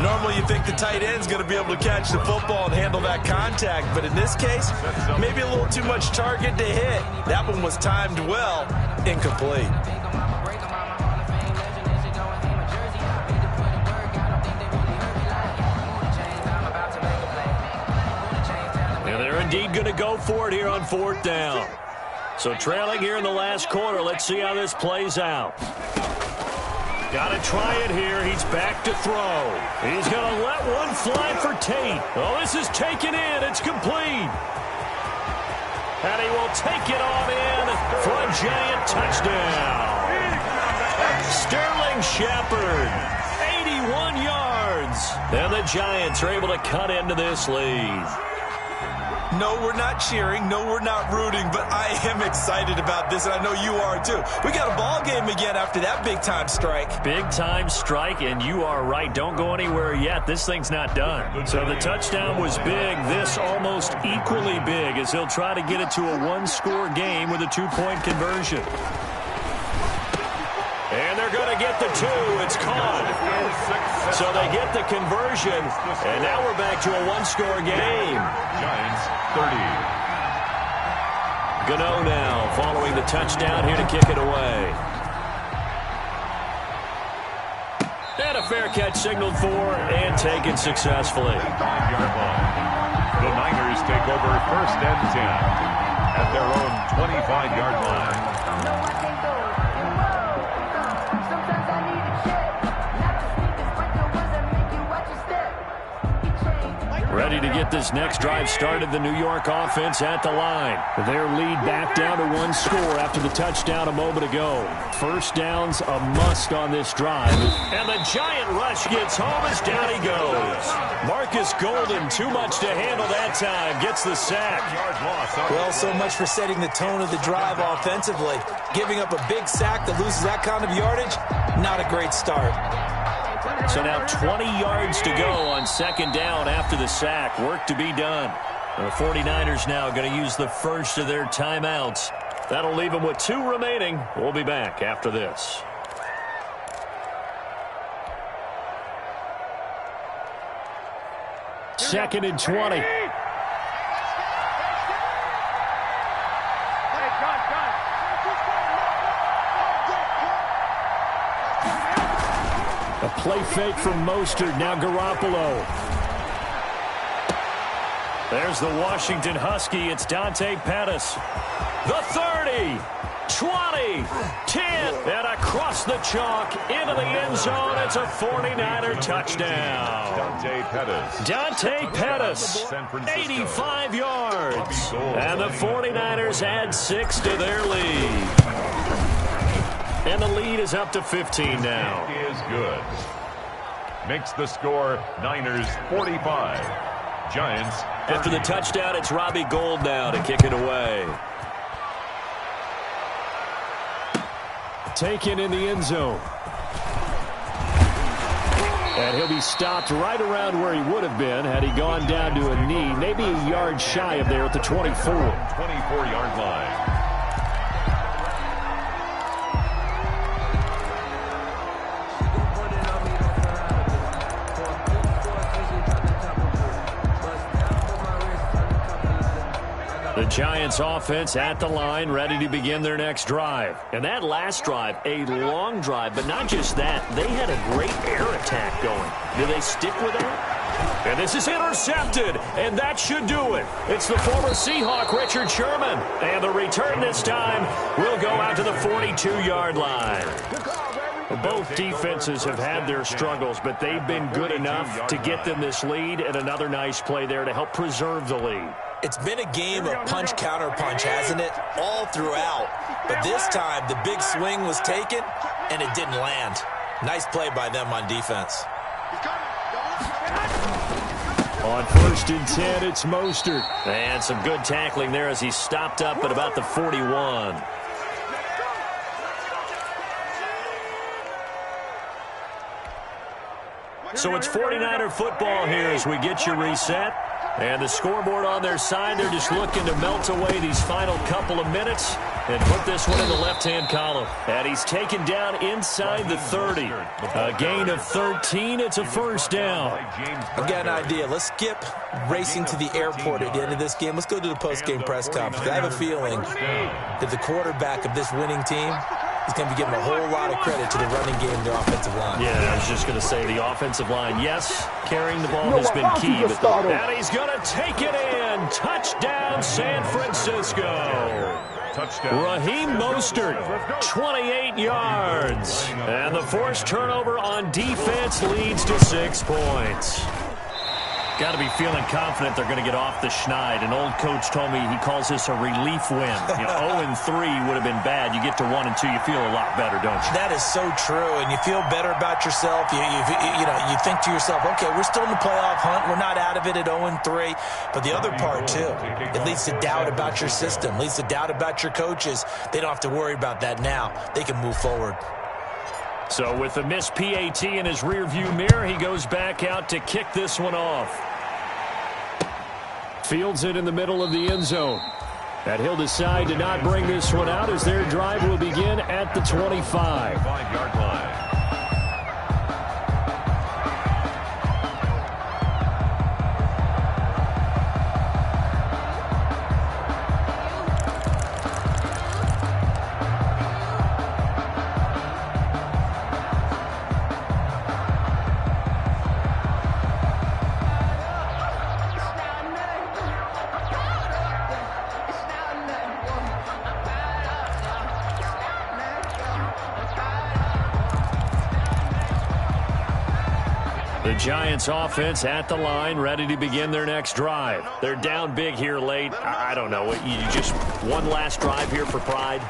Normally you think the tight end's going to be able to catch the football and handle that contact, but in this case, maybe a little too much target to hit. That one was timed well. Incomplete. And they're indeed going to go for it here on fourth down. So trailing here in the last quarter, let's see how this plays out. Got to try it here. He's back to throw. He's going to let one fly for Tate. Oh, this is taken in. It's complete. And he will take it on in for a Giant touchdown. Sterling Shepard, 81 yards. And the Giants are able to cut into this lead. No, we're not cheering. No, we're not rooting, but I am excited about this, and I know you are too. We got a ball game again after that big-time strike. Big-time strike, and you are right. Don't go anywhere yet. This thing's not done. So the touchdown was big. This almost equally big as he'll try to get it to a one-score game with a two-point conversion. And they're going to get the two. It's caught. So they get the conversion, and now we're back to a one-score game. Giants 30. Gano now following the touchdown here to kick it away. And a fair catch signaled for and taken successfully. 5-yard line. The Niners take over first and 10 at their own 25-yard line. Ready to get this next drive started, the New York offense at the line. Their lead back down to one score after the touchdown a moment ago. First down's a must on this drive. And the Giant rush gets home as down he goes. Marcus Golden, too much to handle that time, gets the sack. Well, so much for setting the tone of the drive offensively. Giving up a big sack that loses that kind of yardage, not a great start. So now 20 yards to go on second down after the sack. Work to be done. The 49ers now going to use the first of their timeouts. That'll leave them with 2 remaining. We'll be back after this. Second and 20. A play fake from Mostert. Now Garoppolo. There's the Washington Husky. It's Dante Pettis. The 30, 20, 10, and across the chalk into the end zone. It's a 49er touchdown. Dante Pettis, 85 yards. And the 49ers add 6 to their lead. And the lead is up to 15 now. Is good. Makes the score Niners 45. Giants 30. After the touchdown, it's Robbie Gould now to kick it away. Taken in the end zone. And he'll be stopped right around where he would have been had he gone down to a knee, maybe a yard shy of there at the 24. 24-yard line. The Giants offense at the line, ready to begin their next drive. And that last drive, a long drive, but not just that. They had a great air attack going. Do they stick with that? And this is intercepted, and that should do it. It's the former Seahawk, Richard Sherman. And the return this time will go out to the 42-yard line. Good call, baby. Both defenses have had their struggles, but they've been good enough to get them this lead, and another nice play there to help preserve the lead. It's been a game of punch-counter-punch, hasn't it? All throughout. But this time, the big swing was taken, and it didn't land. Nice play by them on defense. On 1st and 10, it's Mostert. And some good tackling there as he stopped up at about the 41. So it's 49er football here as we get you reset. And the scoreboard on their side, they're just looking to melt away these final couple of minutes and put this one in the left-hand column. And he's taken down inside the 30. A gain of 13. It's a first down. I've got an idea. Let's skip racing to the airport at the end of this game. Let's go to the post-game press conference. I have a feeling that the quarterback of this winning team is going to be giving a whole lot of credit to the running game and the offensive line. Yeah, I was just going to say the offensive line, yes, carrying the ball has been key. And he's going to take it in. Touchdown, San Francisco. Raheem Mostert, 28 yards. And the forced turnover on defense leads to 6 points. Got to be feeling confident they're going to get off the schneid. An old coach told me he calls this a relief win. 0-3 would have been bad. You get to 1-2, you feel a lot better, don't you? That is so true, and you feel better about yourself. You think to yourself, okay, we're still in the playoff hunt. We're not out of it at 0-3. But the other part, too, it leads to doubt about your system, leads to doubt about your coaches. They don't have to worry about that now. They can move forward. So with a missed PAT in his rearview mirror, he goes back out to kick this one off. Fields it in the middle of the end zone. And he'll decide to not bring this one out as their drive will begin at the 25-yard line. The Giants offense at the line, ready to begin their next drive. They're down big here late. I don't know. You just one last drive here for pride?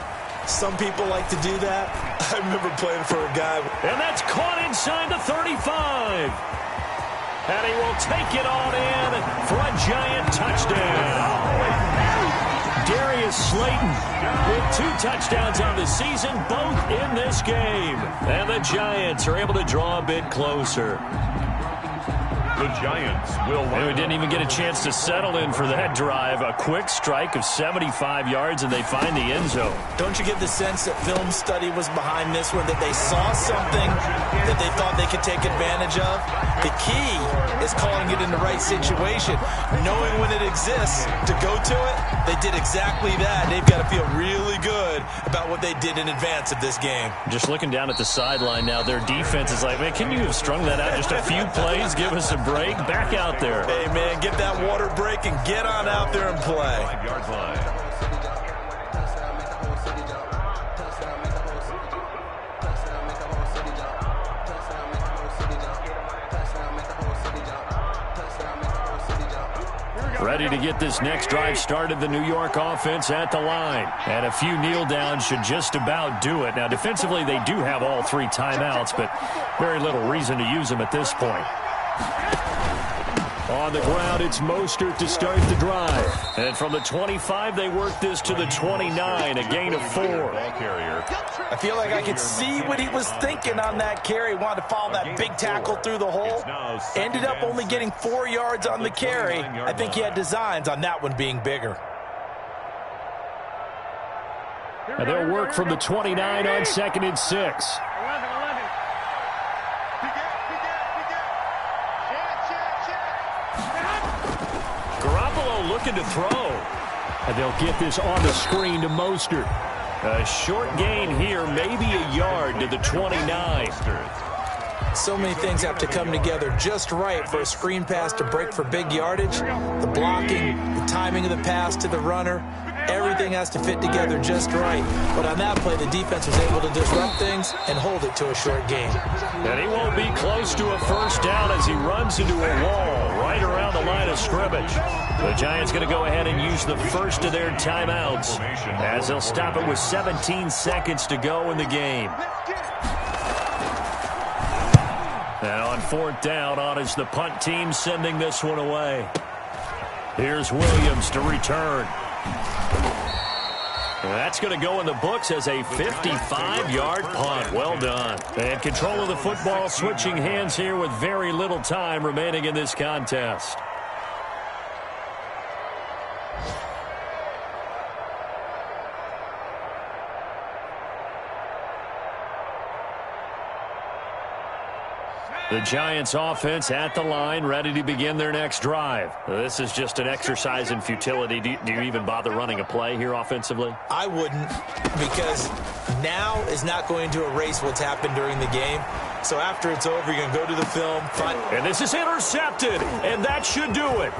Some people like to do that. I remember playing for a guy. And that's caught inside the 35. And he will take it on in for a Giant touchdown. Darius Slayton with 2 touchdowns on the season, both in this game. And the Giants are able to draw a bit closer. The Giants will win. And we didn't even get a chance to settle in for that drive. A quick strike of 75 yards, and they find the end zone. Don't you get the sense that film study was behind this one, that they saw something that they thought they could take advantage of? The key is calling it in the right situation, knowing when it exists to go to it. They did exactly that. They've got to feel really good about what they did in advance of this game. Just looking down at the sideline now, their defense is like, man, can you have strung that out just a few plays? Give us a break. Back out there. Hey, man, get that water break and get on out there and play. 5-yard line. Ready to get this next drive started, the New York offense at the line. And a few kneel downs should just about do it. Now, defensively, they do have all 3 timeouts, but very little reason to use them at this point. On the ground, it's Mostert to start the drive. And from the 25, they work this to the 29, a gain of 4. I feel like I could see what he was thinking on that carry. Wanted to follow that big tackle through the hole. Ended up only getting 4 yards on the carry. I think he had designs on that one being bigger. And they'll work from the 29 on 2nd and 6. Looking to throw. And they'll get this on the screen to Mostert. A short gain here, maybe a yard to the 29. So many things have to come together just right for a screen pass to break for big yardage. The blocking, the timing of the pass to the runner, everything everything has to fit together just right. But on that play, the defense was able to disrupt things and hold it to a short game. And he won't be close to a first down as he runs into a wall right around the line of scrimmage. The Giants going to go ahead and use the first of their timeouts as they'll stop it with 17 seconds to go in the game. And on fourth down, on is the punt team sending this one away. Here's Williams to return. That's going to go in the books as a 55-yard punt. Well done. And control of the football switching hands here with very little time remaining in this contest. The Giants offense at the line, ready to begin their next drive. This is just an exercise in futility. Do you even bother running a play here offensively? I wouldn't, because now is not going to erase what's happened during the game. So after it's over, you're going to go to the film. And this is intercepted, and that should do it.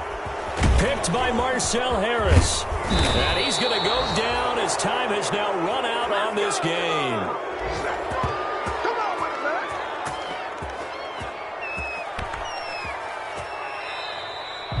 Picked by Marcel Harris. And he's going to go down as time has now run out on this game.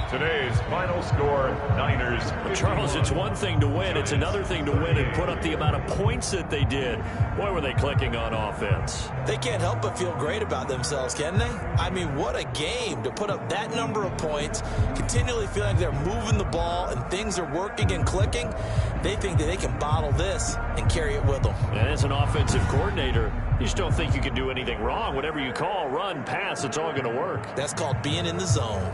Today's final score, Niners. Charles, it's one thing to win. It's another thing to win and put up the amount of points that they did. Boy, were they clicking on offense. They can't help but feel great about themselves, can they? I mean, what a game to put up that number of points, continually feeling like they're moving the ball and things are working and clicking. They think that they can bottle this and carry it with them. And as an offensive coordinator, you just don't think you can do anything wrong. Whatever you call, run, pass, it's all going to work. That's called being in the zone.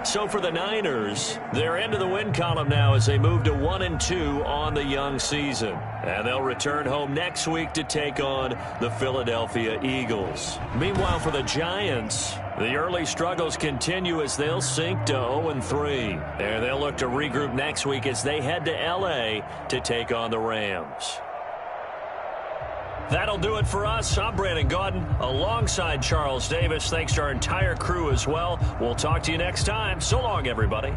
So for the Niners, they're into the win column now as they move to 1-2 on the young season. And they'll return home next week to take on the Philadelphia Eagles. Meanwhile, for the Giants, the early struggles continue as they'll sink to 0-3. And they'll look to regroup next week as they head to L.A. to take on the Rams. That'll do it for us. I'm Brandon Gaudin alongside Charles Davis. Thanks to our entire crew as well. We'll talk to you next time. So long, everybody.